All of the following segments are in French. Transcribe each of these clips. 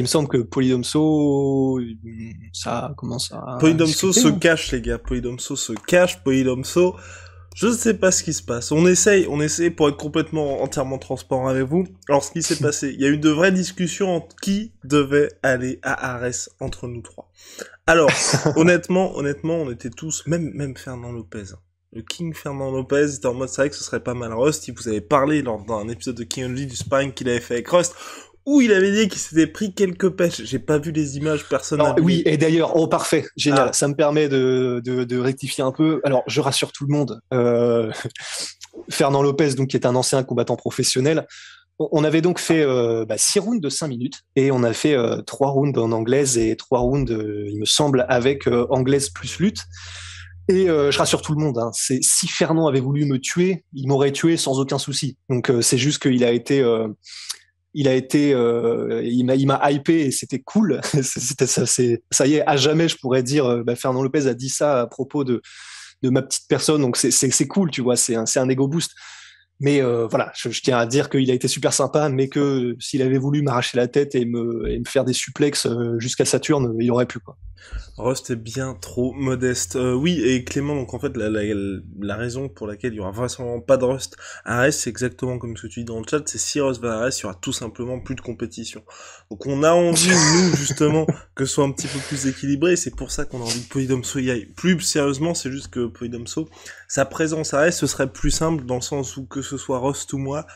me semble que Polydomso, ça commence à Polydomso discuter, se hein. cache, les gars. Polydomso se cache. Polydomso, je ne sais pas ce qui se passe. On essaye pour être complètement, entièrement transparent avec vous. Alors, ce qui s'est passé, il y a eu de vraies discussions entre qui devait aller à Arès entre nous trois. Alors, honnêtement, on était tous, même Fernand Lopez. Le King Fernand Lopez était en mode, c'est vrai que ce serait pas mal Rust. Il vous avait parlé lors d'un épisode de King Only du sparring qu'il avait fait avec Rust, où il avait dit qu'il s'était pris quelques pêches. J'ai pas vu les images, personne n'a Alors, vu oui, et d'ailleurs, oh parfait, génial. Ah, Ça me permet de rectifier un peu. Alors, je rassure tout le monde. Fernand Lopez, donc, qui est un ancien combattant professionnel, on avait donc fait 6 rounds de 5 minutes et on a fait 3 rounds en anglaise et 3 rounds, il me semble, avec anglaise plus lutte. Et je rassure tout le monde, hein, si Fernand avait voulu me tuer, il m'aurait tué sans aucun souci. Donc c'est juste qu'il a été il m'a hypé et c'était cool. C'était ça, ça y est, à jamais je pourrais dire Fernand Lopez a dit ça à propos de ma petite personne, donc c'est cool, tu vois, c'est un ego boost. Mais voilà, je tiens à dire qu'il a été super sympa, mais que s'il avait voulu m'arracher la tête et me faire des suplexes jusqu'à Saturne, il aurait pu, quoi. Rust est bien trop modeste. Oui, et Clément, donc en fait, la raison pour laquelle il y aura vraisemblablement pas de Rust à Arès, c'est exactement comme ce que tu dis dans le chat, c'est si Rust va à Arès, il y aura tout simplement plus de compétition. Donc on a envie, nous, justement, que ce soit un petit peu plus équilibré, et c'est pour ça qu'on a envie que Polydomso y aille. Plus sérieusement, c'est juste que Polydomso, sa présence à Arès, ce serait plus simple, dans le sens où que ce soit Rust ou moi,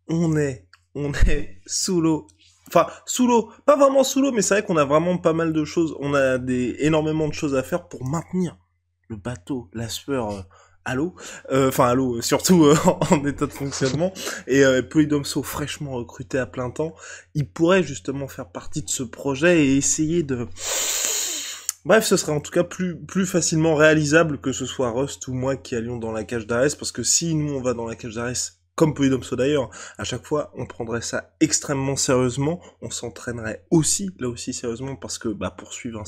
on est sous l'eau. Enfin, sous l'eau, pas vraiment sous l'eau, mais c'est vrai qu'on a vraiment pas mal de choses, on a énormément de choses à faire pour maintenir le bateau, la sueur à l'eau, à l'eau, surtout en état de fonctionnement, et Polydomso fraîchement recruté à plein temps, il pourrait justement faire partie de ce projet et essayer de... Bref, ce serait en tout cas plus facilement réalisable que ce soit Rust ou moi qui allions dans la cage d'Arès, parce que si nous on va dans la cage d'Arès, comme Polydomso d'ailleurs, à chaque fois, on prendrait ça extrêmement sérieusement, on s'entraînerait aussi, là aussi sérieusement, parce que, poursuivre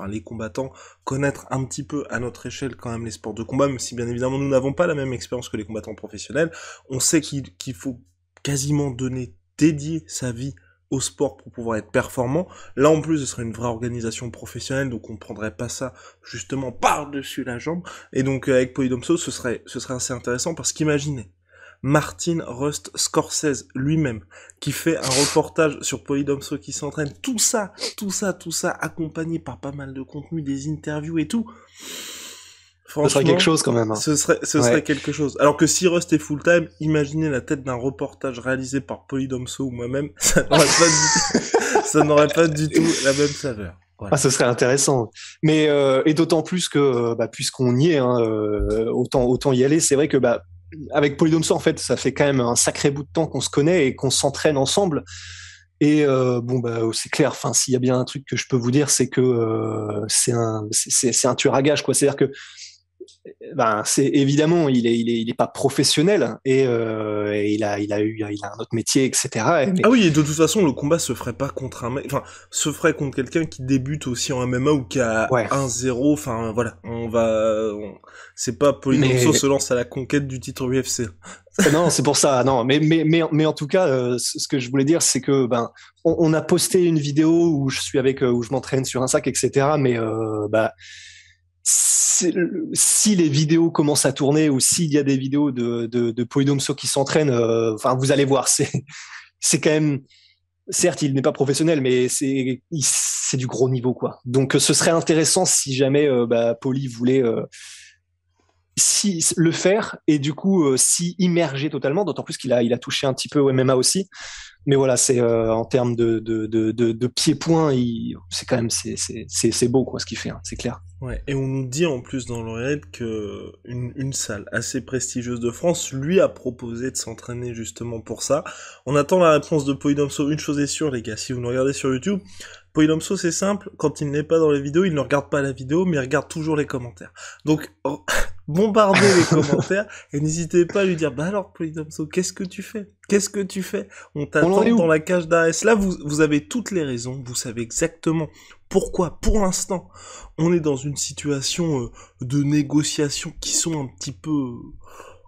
les combattants, connaître un petit peu à notre échelle quand même les sports de combat, même si bien évidemment nous n'avons pas la même expérience que les combattants professionnels, on sait qu'il faut quasiment dédier sa vie au sport pour pouvoir être performant. Là en plus ce serait une vraie organisation professionnelle, donc on prendrait pas ça justement par-dessus la jambe, et donc avec Polydomso ce serait assez intéressant, parce qu'imaginez, Martin Rust Scorsese lui-même, qui fait un reportage sur Polydomso qui s'entraîne, tout ça, accompagné par pas mal de contenu, des interviews et tout. Ce serait quelque Franchement, chose quand même, hein. ce serait quelque chose. Alors que si Rust est full-time, imaginez la tête d'un reportage réalisé par Polydomso ou moi-même, ça n'aurait pas du tout la même saveur. Voilà. Ah, ce serait intéressant. Mais et d'autant plus que puisqu'on y est, hein, autant y aller. C'est vrai que avec Polydomso, en fait, ça fait quand même un sacré bout de temps qu'on se connaît et qu'on s'entraîne ensemble. Et c'est clair. Enfin, s'il y a bien un truc que je peux vous dire, c'est que c'est un tueur à gages, quoi. C'est-à-dire que c'est évidemment il est pas professionnel et il a un autre métier, etc. Mais Ah oui, et de toute façon, le combat se ferait pas contre un mec, enfin, se ferait contre quelqu'un qui débute aussi en MMA ou qui a ouais. 1-0, enfin, voilà, c'est pas Polydomso Mais se lance à la conquête du titre UFC. non, c'est pour ça. Non, mais en tout cas, ce que je voulais dire, c'est que on a posté une vidéo où je suis où je m'entraîne sur un sac, etc. Mais si les vidéos commencent à tourner ou s'il y a des vidéos de Polydomso qui s'entraînent, vous allez voir, c'est quand même, certes, il n'est pas professionnel, mais c'est du gros niveau, quoi. Donc, ce serait intéressant si jamais Poly voulait si le faire et du coup s'y immerger totalement, d'autant plus il a touché un petit peu au MMA aussi. Mais voilà, c'est en termes de pied-point, c'est quand même c'est beau, quoi, ce qu'il fait, hein, c'est clair. Ouais, et on nous dit en plus dans l'oreillette que une salle assez prestigieuse de France lui a proposé de s'entraîner justement pour ça. On attend la réponse de Polydomso. Une chose est sûre, les gars, si vous nous regardez sur YouTube, Polydomso, c'est simple, quand il n'est pas dans les vidéos, il ne regarde pas la vidéo, mais il regarde toujours les commentaires. Donc, bombardez les commentaires, et n'hésitez pas à lui dire, alors, Polydomso, qu'est-ce que tu fais? Qu'est-ce que tu fais? On On en t'attend est dans où? la cage d'AS. Là, vous avez toutes les raisons, vous savez exactement pourquoi, pour l'instant, on est dans une situation de négociation qui sont un petit peu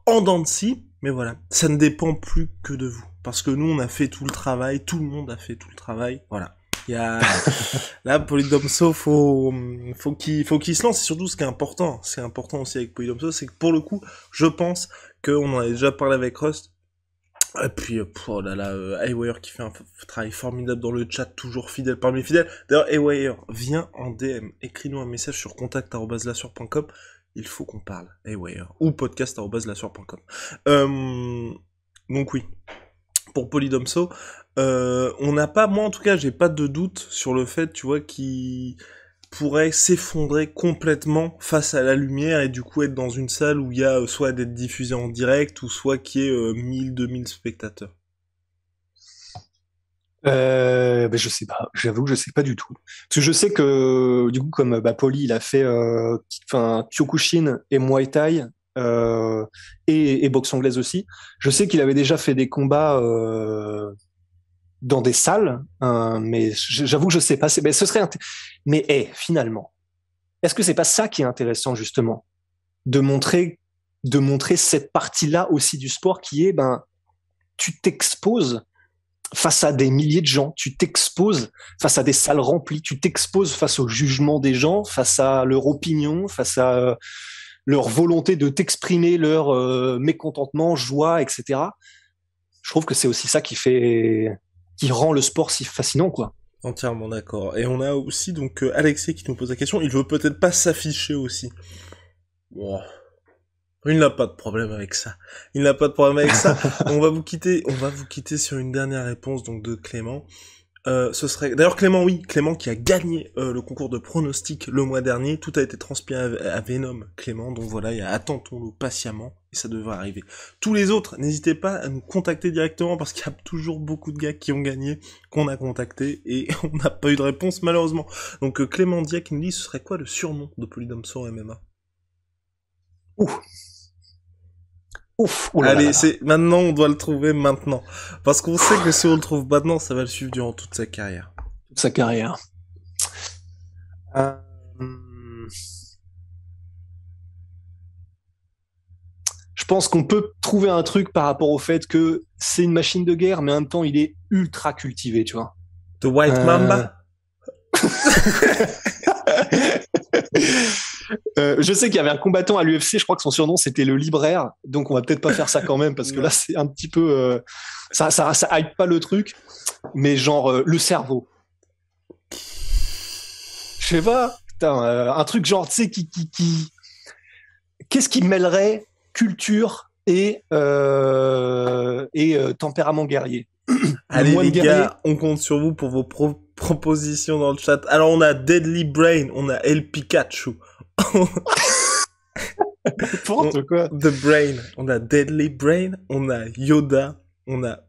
en dents de scie, mais voilà, ça ne dépend plus que de vous. Parce que nous, on a fait tout le travail, tout le monde a fait tout le travail, voilà. Il y a là Polydomso, faut qu'il se lance. Et surtout, ce qui est important, c'est important aussi avec Polydomso, c'est que pour le coup, je pense qu'on en a déjà parlé avec Rust. Et puis, oh là là, Haywire qui fait un travail formidable dans le chat, toujours fidèle parmi les fidèles. D'ailleurs, Haywire, viens en DM, écris-nous un message sur contact@lassure.com. Il faut qu'on parle, Haywire, ou podcast@lassure.com. Donc oui, pour Polydomso, on n'a pas, moi en tout cas, j'ai pas de doute sur le fait, tu vois, qu'il pourrait s'effondrer complètement face à la lumière et du coup être dans une salle où il y a soit d'être diffusé en direct ou soit qu'il y ait 1000-2000 spectateurs. Je sais pas, j'avoue que je sais pas du tout. Parce que je sais que, du coup, comme Poly, il a fait Kyokushin et Muay Thai, et boxe anglaise aussi, je sais qu'il avait déjà fait des combats dans des salles, mais j'avoue que je sais pas. Mais ce serait mais finalement, est-ce que c'est pas ça qui est intéressant justement, de montrer cette partie-là aussi du sport qui est, tu t'exposes face à des milliers de gens, tu t'exposes face à des salles remplies, tu t'exposes face au jugement des gens, face à leur opinion, face à leur volonté de t'exprimer leur mécontentement, joie, etc. Je trouve que c'est aussi ça qui rend le sport si fascinant, quoi. Entièrement d'accord. Et on a aussi donc Alexis qui nous pose la question, il veut peut-être pas s'afficher aussi. Wow. Il n'a pas de problème avec ça. Il n'a pas de problème avec ça. On va vous quitter sur une dernière réponse donc de Clément. Ce serait d'ailleurs Clément qui a gagné le concours de pronostic le mois dernier. Tout a été transmis à Venom Clément. Donc voilà, attendons-le patiemment et ça devrait arriver. Tous les autres, n'hésitez pas à nous contacter directement parce qu'il y a toujours beaucoup de gars qui ont gagné, qu'on a contacté et on n'a pas eu de réponse malheureusement. Donc Clément Diac nous dit ce serait quoi le surnom de Polydomso MMA? Allez, maintenant, on doit le trouver maintenant. Parce qu'on sait que si on le trouve maintenant, ça va le suivre durant toute sa carrière. Toute sa carrière. Je pense qu'on peut trouver un truc par rapport au fait que c'est une machine de guerre, mais en même temps, il est ultra cultivé, tu vois. The White Mamba? Je sais qu'il y avait un combattant à l'UFC, je crois que son surnom c'était le libraire, donc on va peut-être pas faire ça quand même parce que là c'est un petit peu ça hype pas le truc, mais genre le cerveau. Je sais pas, putain, un truc genre tu sais qui qu'est-ce qui mêlerait culture et tempérament guerrier. Allez les gars, on compte sur vous pour vos propositions dans le chat. Alors on a Deadly Brain, on a El Pikachu. N'importe quoi. The Brain, on a Deadly Brain, on a Yoda, on a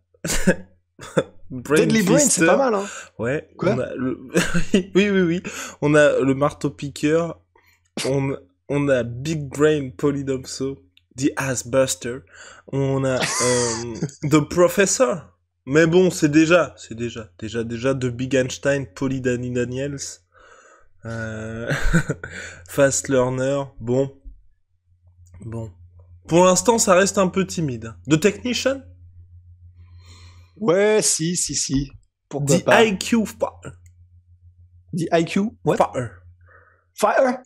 Deadly Brain, c'est pas mal, hein. Ouais. Quoi? On a oui. On a le marteau piqueur, on a Big Brain Polydomso, The Ass Buster, on a The Professor. Mais bon, c'est déjà de Big Einstein, Poly Danny Daniels, Fast Learner, bon. Pour l'instant, ça reste un peu timide. The Technician? Ouais, si. Pourquoi The pas? IQ Fire. The IQ? What? Fire?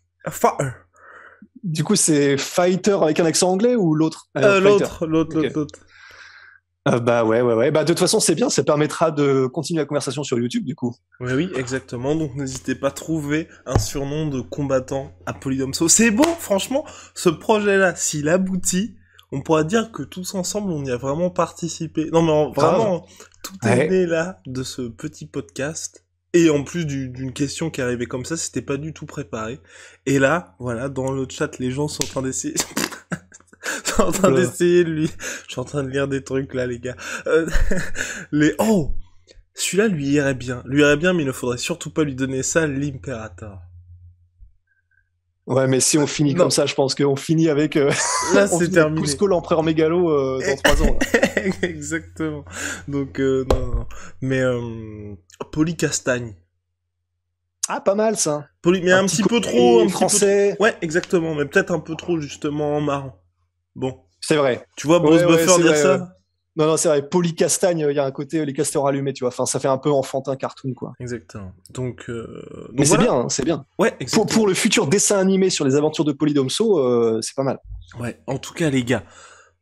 Du coup, c'est fighter avec un accent anglais ou l'autre? L'autre. Ouais. De toute façon, c'est bien, ça permettra de continuer la conversation sur YouTube, du coup. Oui, exactement. Donc, n'hésitez pas à trouver un surnom de combattant à Polydomso. C'est beau, franchement, ce projet-là, s'il aboutit, on pourra dire que tous ensemble, on y a vraiment participé. Non, mais vraiment, tout est né là, de ce petit podcast. Et en plus d'une question qui arrivait comme ça, c'était pas du tout préparé. Et là, voilà, dans le chat, les gens sont en train d'essayer... Je suis en train d'essayer de lui... Je suis en train de lire des trucs, là, les gars. Oh! Celui-là lui irait bien, mais il ne faudrait surtout pas lui donner ça, l'Imperator. Ouais, mais si on finit comme ça, je pense qu'on finit avec... Là, c'est terminé. Cusco, l'empereur mégalo, dans 3 ans. Exactement. Donc, non. Mais, Polycastagne. Ah, pas mal, ça. Mais un petit peu trop... français. Ouais, exactement, mais peut-être un peu trop, justement, marrant. Bon. C'est vrai. Tu vois Bruce Buffer dire ça? Non, non, c'est vrai. Polycastagne, il y a un côté les castors allumés, tu vois. Enfin, ça fait un peu enfantin cartoon, quoi. Exactement. Donc Mais c'est voilà. bien, hein, c'est bien. Ouais, exactement. Pour le futur dessin animé sur les aventures de Polydomso, c'est pas mal. Ouais, en tout cas, les gars,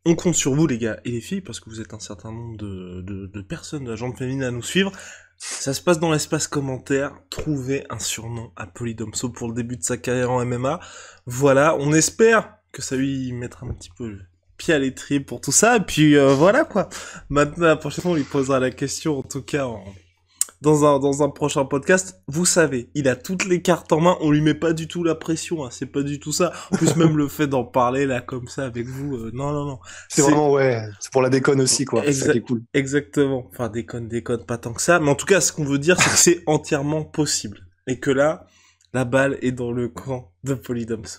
on compte sur vous, les gars et les filles, parce que vous êtes un certain nombre de personnes de la gente féminine à nous suivre. Ça se passe dans l'espace commentaire. Trouvez un surnom à Polydomso pour le début de sa carrière en MMA. Voilà, on espère que ça lui mettra un petit peu le pied à l'étrier pour tout ça. Et puis voilà quoi. Maintenant, la prochaine fois, on lui posera la question, en tout cas dans un prochain podcast. Vous savez, il a toutes les cartes en main. On lui met pas du tout la pression. Hein, c'est pas du tout ça. En plus, même le fait d'en parler là comme ça avec vous, non non non. C'est vraiment, ouais, c'est pour la déconne aussi, quoi. C'est ça qui est cool. Exactement. Enfin, déconne, pas tant que ça. Mais en tout cas, ce qu'on veut dire, c'est que c'est entièrement possible. Et que là, la balle est dans le camp de Polydomso.